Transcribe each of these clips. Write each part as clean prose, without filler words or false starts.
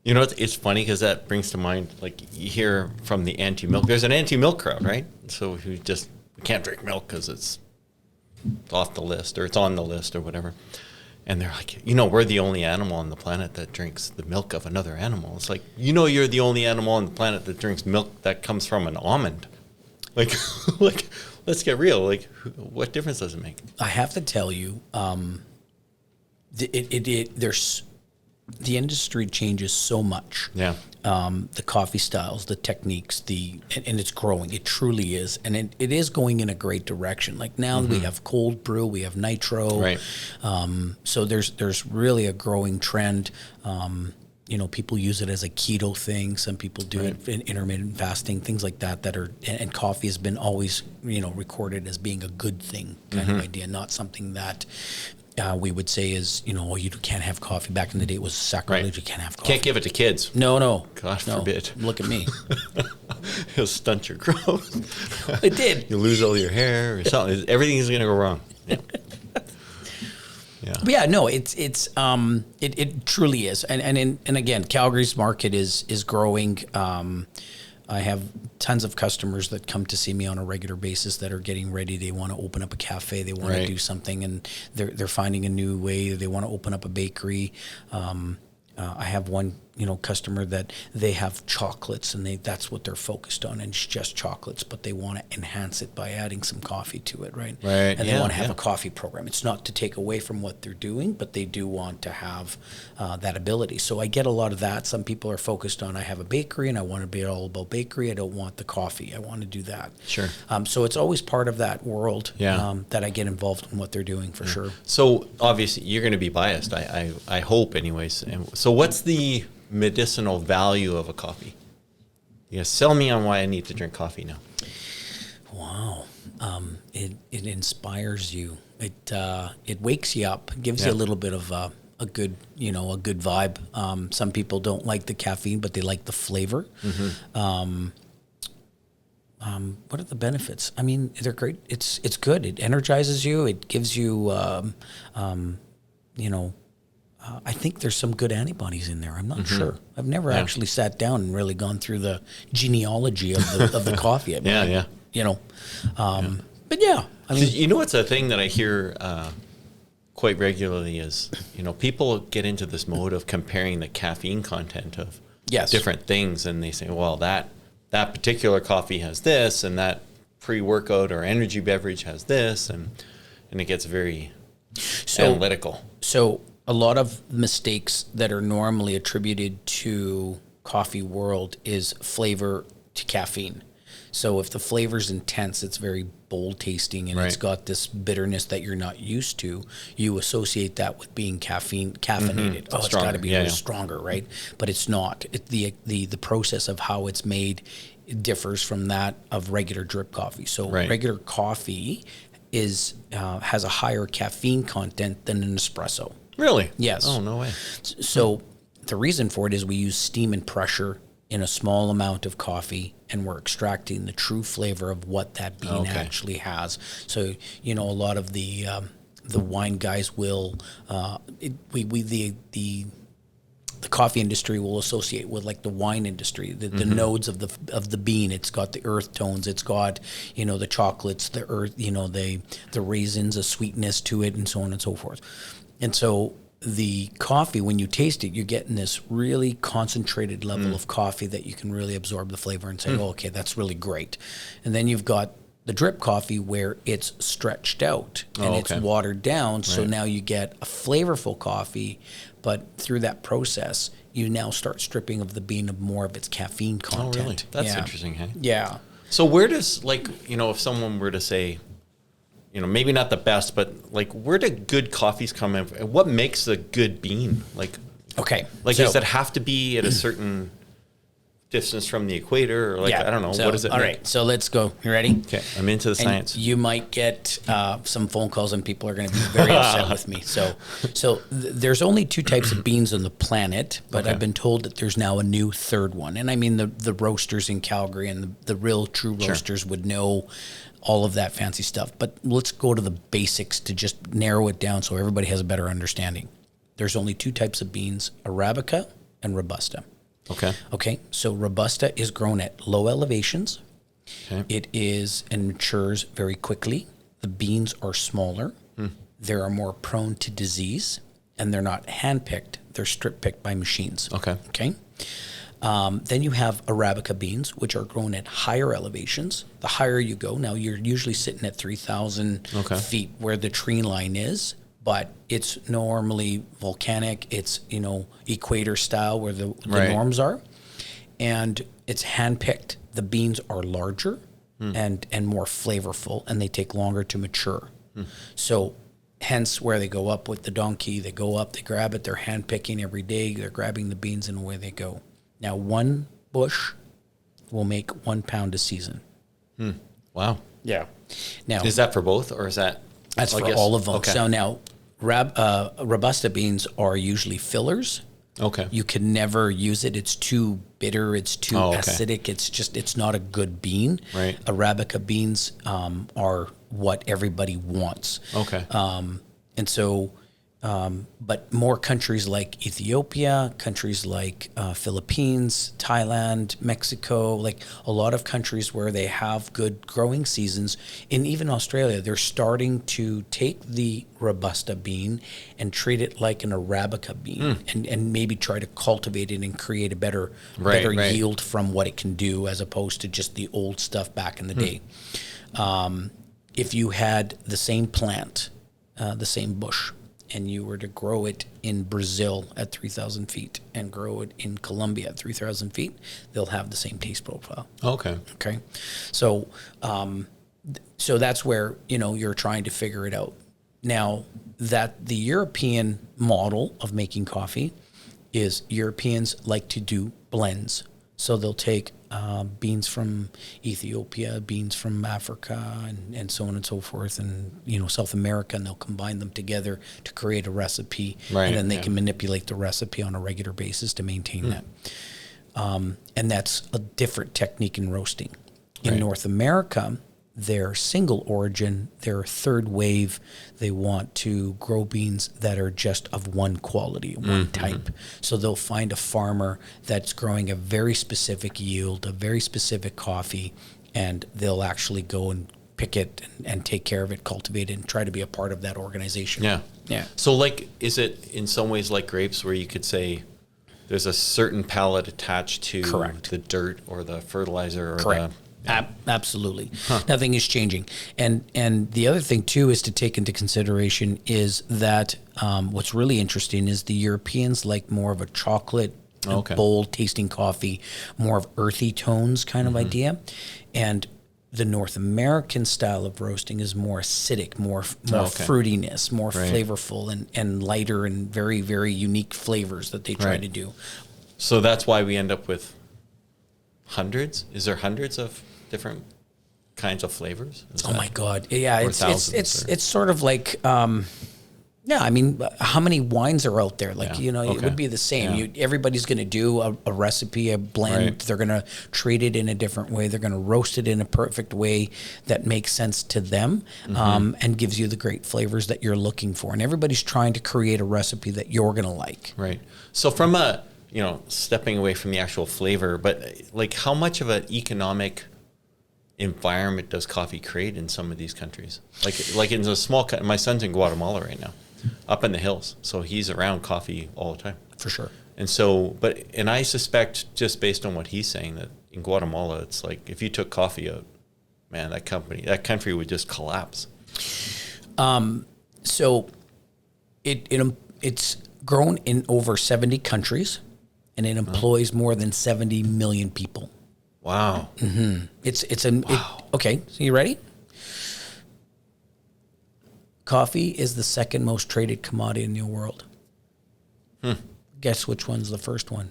You know, it's funny because that brings to mind, like you hear from the anti-milk. There's an anti-milk crowd, right? So we can't drink milk because it's off the list or it's on the list or whatever. And they're like, you know, we're the only animal on the planet that drinks the milk of another animal. It's like, you know, you're the only animal on the planet that drinks milk that comes from an almond. Like, like, let's get real. Like, what difference does it make? I have to tell you, the industry changes so much. Yeah. The coffee styles, the techniques, and it's growing. It truly is, and it is going in a great direction. Like now we have cold brew, we have nitro, Right. So there's really a growing trend. You know, people use it as a keto thing. Some people do it in intermittent fasting, things like that. And coffee has been always, you know, recorded as being a good thing kind of idea, not something that we would say is, you know, you can't have coffee. Back in the day, it was sacrilege. Right. You can't have coffee. Can't give it to kids. No. God forbid. Look at me. It'll stunt your growth. It did. You'll lose all your hair or something. Everything is going to go wrong. Yeah. But yeah, no, it truly is, and again, Calgary's market is growing. I have tons of customers that come to see me on a regular basis that are getting ready. They want to open up a cafe. They want to do something, and they're finding a new way. They want to open up a bakery. I have one, you know, customer that they have chocolates and that's what they're focused on, and it's just chocolates, but they want to enhance it by adding some coffee to it, right? Right. And they want to have a coffee program. It's not to take away from what they're doing, but they do want to have that ability. So I get a lot of that. Some people are focused on, I have a bakery and I want to be all about bakery. I don't want the coffee. I want to do that. Sure. So it's always part of that world Yeah. that I get involved in what they're doing for sure. So obviously you're going to be biased. I hope anyways. And so what's the medicinal value of a coffee? Yeah, sell me on why I need to drink coffee now. Wow. It inspires you. It wakes you up, gives you a little bit of a good vibe. Some people don't like the caffeine, but they like the flavor. What are the benefits? I mean, they're great. It's good. It energizes you. It gives you, I think there's some good antibodies in there. I'm not sure. I've never actually sat down and really gone through the genealogy of the coffee. I mean, you know, but yeah. I mean, you know, what's a thing that I hear quite regularly is, you know, people get into this mode of comparing the caffeine content of different things, and they say, well, that particular coffee has this, and that pre-workout or energy beverage has this, and it gets very analytical. So a lot of mistakes that are normally attributed to coffee world is flavor to caffeine. So if the flavor's intense, it's very bold tasting, and it's got this bitterness that you're not used to, you associate that with being caffeinated. Oh, it's got to be stronger, right? But it's not. The process of how it's made differs from that of regular drip coffee. So regular coffee has a higher caffeine content than an espresso. Really? Yes. Oh, no way. So the reason for it is we use steam and pressure in a small amount of coffee, and we're extracting the true flavor of what that bean actually has. So, you know, a lot of the wine guys will, the coffee industry will associate with like the wine industry, the nodes of the bean. It's got the earth tones. It's got, you know, the chocolates, the earth, you know, the raisins, a sweetness to it, and so on and so forth. And so the coffee, when you taste it, you're getting this really concentrated level of coffee that you can really absorb the flavor and say, oh, okay, that's really great. And then you've got the drip coffee where it's stretched out and it's watered down. So now you get a flavorful coffee, but through that process, you now start stripping of the bean of more of its caffeine content. Oh, really? That's interesting, hey? Yeah. So where does, like, you know, if someone were to say, you know, maybe not the best, but like, where do good coffees come in? What makes a good bean? Like, does it have to be at a certain distance from the equator, or like, I don't know, what does it all make? right, so let's go. You ready? Okay, I'm into the science. You might get some phone calls, and people are going to be very upset with me. So there's only two types of beans on the planet, but I've been told that there's now a new third one. And I mean, the roasters in Calgary and the real true roasters would know all of that fancy stuff. But let's go to the basics to just narrow it down so everybody has a better understanding. There's only two types of beans, Arabica and Robusta. Okay. Okay, so Robusta is grown at low elevations. Okay. It is and matures very quickly. The beans are smaller. They are more prone to disease, and they're not hand-picked. They're strip-picked by machines. Okay. Okay. Then you have Arabica beans, which are grown at higher elevations. The higher you go, now you're usually sitting at 3,000 Okay. feet where the tree line is, but it's normally volcanic. It's, equator style where the Right. norms are. And it's hand-picked. The beans are larger and more flavorful, and they take longer to mature. So hence where they go up with the donkey. They go up, they grab it, they're hand-picking every day. They're grabbing the beans, and away they go. Now, one bush will make 1 pound a season. Wow. Yeah. Now, Is that for both, or is that? that's I for guess- all of them. Okay. So now, Robusta beans are usually fillers. Okay. You can never use it. It's too bitter. It's too Oh, okay. acidic. It's not a good bean. Right. Arabica beans are what everybody wants. Okay. And so, but more countries like Ethiopia, countries like Philippines, Thailand, Mexico, like a lot of countries where they have good growing seasons, and even Australia, they're starting to take the Robusta bean and treat it like an Arabica bean, and maybe try to cultivate it and create a better Right. yield from what it can do, as opposed to just the old stuff back in the day. If you had the same plant, the same bush, and you were to grow it in Brazil at 3,000 feet and grow it in Colombia at 3,000 feet, they'll have the same taste profile. Okay. Okay. So, so that's where, you're trying to figure it out. Now, that the European model of making coffee is Europeans like to do blends. So they'll take beans from Ethiopia, beans from Africa, and so on and so forth, and South America, and they'll combine them together to create a recipe, Right, and then they yeah. can manipulate the recipe on a regular basis to maintain that. And that's a different technique in roasting. In Right. North America, they're single origin, they're third wave. They want to grow beans that are just of one quality, one type. So they'll find a farmer that's growing a very specific yield, a very specific coffee, and they'll actually go and pick it and take care of it, cultivate it, and try to be a part of that organization. Yeah. Yeah. So, is it in some ways like grapes, where you could say there's a certain palate attached to Correct. the dirt or the fertilizer or Correct. Absolutely. Nothing is changing. And the other thing, too, is to take into consideration is that what's really interesting is the Europeans like more of a chocolate, Okay. bold tasting coffee, more of earthy tones kind of idea. And the North American style of roasting is more acidic, more Okay. fruitiness, more Right. flavorful, and lighter, and very, very unique flavors that they try Right. to do. So that's why we end up with hundreds. Is there hundreds of different kinds of flavors? Is Oh that- my God! Yeah, Or it's thousands, or- it's sort of like yeah. I mean, how many wines are out there? Like Yeah, it okay. would be the same. Yeah. Everybody's going to do a recipe, a blend. Right. They're going to treat it in a different way. They're going to roast it in a perfect way that makes sense to them, and gives you the great flavors that you're looking for. And everybody's trying to create a recipe that you're going to like. Right. So from stepping away from the actual flavor, but like how much of an economic environment does coffee create in some of these countries? Like in a small, my son's in Guatemala right now, up in the hills. So he's around coffee all the time. For sure. And so, and I suspect just based on what he's saying that in Guatemala, it's like if you took coffee out, man, that country would just collapse. So it's grown in over 70 countries, and it employs more than 70 million people. Wow. Okay, so you ready? Coffee is the second most traded commodity in the world. Guess which one's the first one?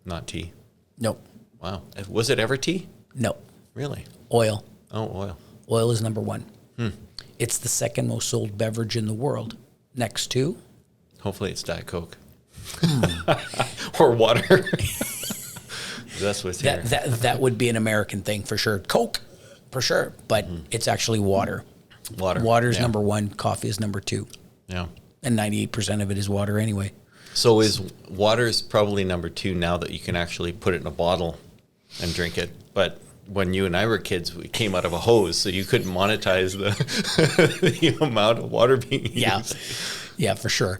Not tea. No. Wow. Was it ever tea? No. Really? Oil. Oh, oil. Oil is number one. It's the second most sold beverage in the world. Next to? Hopefully it's Diet Coke. Or water. That's what's here. That would be an American thing for sure. Coke, for sure. But it's actually water. Water. Water is Yeah. number one. Coffee is number two. Yeah. And 98% of it is water anyway. So is water is probably number 2 now that you can actually put it in a bottle and drink it. But when you and I were kids, we came out of a hose, so you couldn't monetize the the amount of water being used. Yeah, for sure.